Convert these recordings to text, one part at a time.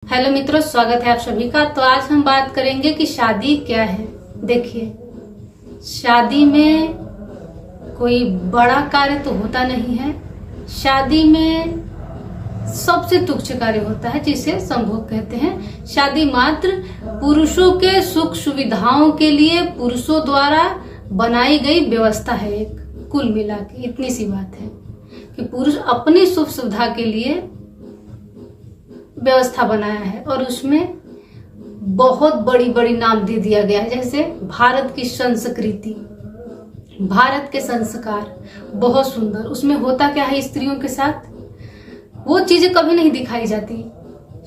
Hello मित्रों, स्वागत है आप सभी का। तो आज हम बात करेंगे कि शादी क्या है। देखिए, शादी में कोई बड़ा कार्य तो होता नहीं है। शादी में सबसे तुच्छ कार्य होता है जिसे संभोग कहते हैं। शादी मात्र पुरुषों के सुख सुविधाओं के लिए पुरुषों द्वारा बनाई गई व्यवस्था है। एक कुल मिला के इतनी सी बात है कि पुरुष अपनी सुख सुविधा के लिए व्यवस्था बनाया है और उसमें बहुत बड़ी बड़ी नाम दे दिया गया है। जैसे भारत की संस्कृति, भारत के संस्कार बहुत सुंदर। उसमें होता क्या है, स्त्रियों के साथ वो चीजें कभी नहीं दिखाई जाती।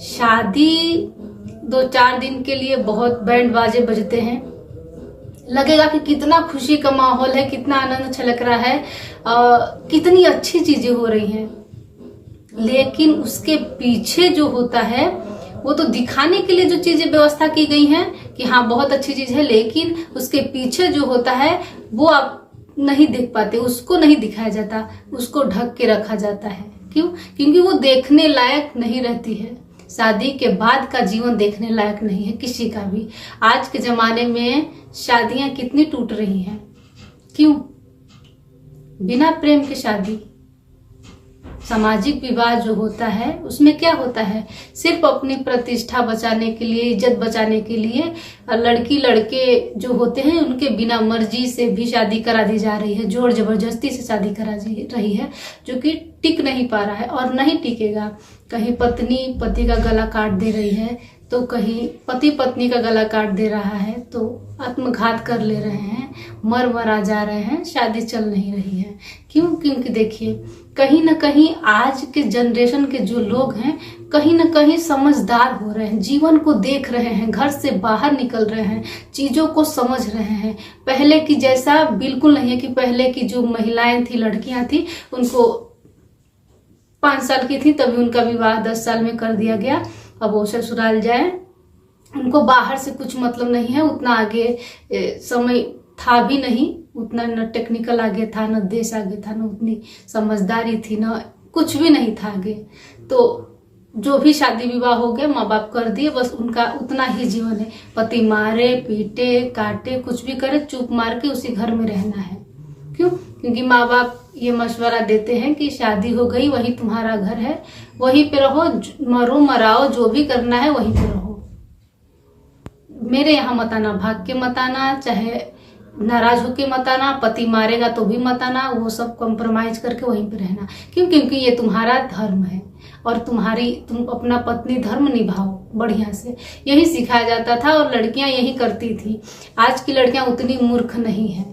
शादी 2-4 दिन के लिए बहुत बैंड बाजे बजते हैं, लगेगा कि कितना खुशी का माहौल है, कितना आनंद छलक रहा है, कितनी अच्छी चीजें हो रही हैं। लेकिन उसके पीछे जो होता है वो तो दिखाने के लिए जो चीजें व्यवस्था की गई हैं कि हाँ बहुत अच्छी चीज है, लेकिन उसके पीछे जो होता है वो आप नहीं देख पाते, उसको नहीं दिखाया जाता, उसको ढक के रखा जाता है। क्यों? क्योंकि वो देखने लायक नहीं रहती है। शादी के बाद का जीवन देखने लायक नहीं है किसी का भी। आज के जमाने में शादियां कितनी टूट रही हैं। क्यों? बिना प्रेम के शादी। सामाजिक विवाह जो होता है उसमें क्या होता है, सिर्फ अपनी प्रतिष्ठा बचाने के लिए, इज्जत बचाने के लिए लड़की लड़के जो होते हैं उनके बिना मर्जी से भी शादी करा दी जा रही है। जोर जबरदस्ती से शादी करा रही है, जो कि टिक नहीं पा रहा है और नहीं टिकेगा। कहीं पत्नी पति का गला काट दे रही है, तो कहीं पति पत्नी का गला काट दे रहा है, तो आत्मघात कर ले रहे हैं, मर मरा जा रहे हैं, शादी चल नहीं रही है। क्यों? क्योंकि देखिए, कहीं ना कहीं आज के जनरेशन के जो लोग हैं कहीं ना कहीं समझदार हो रहे हैं, जीवन को देख रहे हैं, घर से बाहर निकल रहे हैं, चीजों को समझ रहे हैं। पहले की जैसा बिल्कुल नहीं है कि पहले की जो महिलाएं थी, लड़कियां थी, उनको 5 साल की थी तभी उनका विवाह 10 साल में कर दिया गया। अब वो ससुराल जाए, उनको बाहर से कुछ मतलब नहीं है। उतना आगे समय था भी नहीं, उतना न टेक्निकल आगे था, न देश आगे था, न उतनी समझदारी थी, न कुछ भी नहीं था आगे। तो जो भी शादी विवाह हो गया, माँ बाप कर दिए, बस उनका उतना ही जीवन है। पति मारे पीटे काटे कुछ भी करे, चुप मार के उसी घर में रहना है। क्यों? क्योंकि माँ बाप ये मशवरा देते हैं कि शादी हो गई, वही तुम्हारा घर है, वहीं पे रहो, मरो मराओ, जो भी करना है वहीं पे रहो। मेरे यहाँ मत आना, भाग के मत आना, चाहे नाराज होके मत आना, पति मारेगा तो भी मत आना, वो सब कॉम्प्रोमाइज करके वहीं पे रहना। क्यों? क्योंकि ये तुम्हारा धर्म है और तुम अपना पत्नी धर्म निभाओ बढ़िया से, यही सिखाया जाता था और लड़कियां यही करती थी। आज की लड़कियां उतनी मूर्ख नहीं है।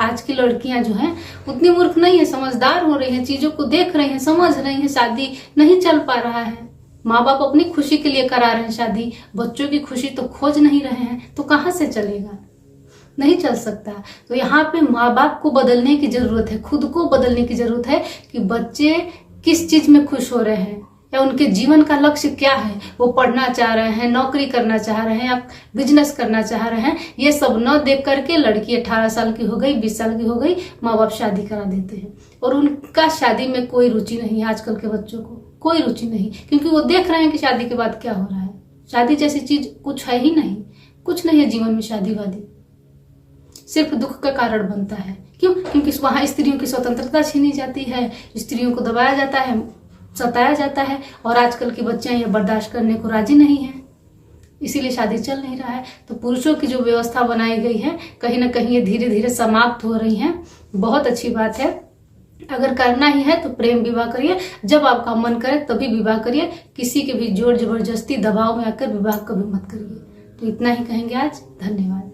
आज की लड़कियां जो हैं उतनी मूर्ख नहीं है, समझदार हो रही हैं, चीजों को देख रही हैं, समझ रही हैं। शादी नहीं चल पा रहा है, माँ बाप अपनी खुशी के लिए करा रहे हैं शादी, बच्चों की खुशी तो खोज नहीं रहे हैं, तो कहाँ से चलेगा? नहीं चल सकता। तो यहाँ पे माँ बाप को बदलने की जरूरत है, खुद को बदलने की जरूरत है कि बच्चे किस चीज में खुश हो रहे हैं या उनके जीवन का लक्ष्य क्या है। वो पढ़ना चाह रहे हैं, नौकरी करना चाह रहे हैं या बिजनेस करना चाह रहे हैं, ये सब न देख करके लड़की 18 साल की हो गई, 20 साल की हो गई, माँ बाप शादी करा देते हैं और उनका शादी में कोई रुचि नहीं है। आजकल के बच्चों को कोई रुचि नहीं, क्योंकि वो देख रहे हैं कि शादी के बाद क्या हो रहा है। शादी जैसी चीज कुछ है ही नहीं, कुछ नहीं है जीवन में। शादी वादी सिर्फ दुख का कारण बनता है। क्यों? क्योंकि वहां स्त्रियों की स्वतंत्रता छीनी जाती है, स्त्रियों को दबाया जाता है, सताया जाता है, और आजकल की बच्चियां ये बर्दाश्त करने को राजी नहीं है, इसीलिए शादी चल नहीं रहा है। तो पुरुषों की जो व्यवस्था बनाई गई है कहीं ना कहीं ये धीरे धीरे समाप्त हो रही है। बहुत अच्छी बात है। अगर करना ही है तो प्रेम विवाह करिए, जब आपका मन करे तभी विवाह करिए, किसी के भी जोर जबरदस्ती दबाव में आकर विवाह कभी मत करिए। तो इतना ही कहेंगे आज। धन्यवाद।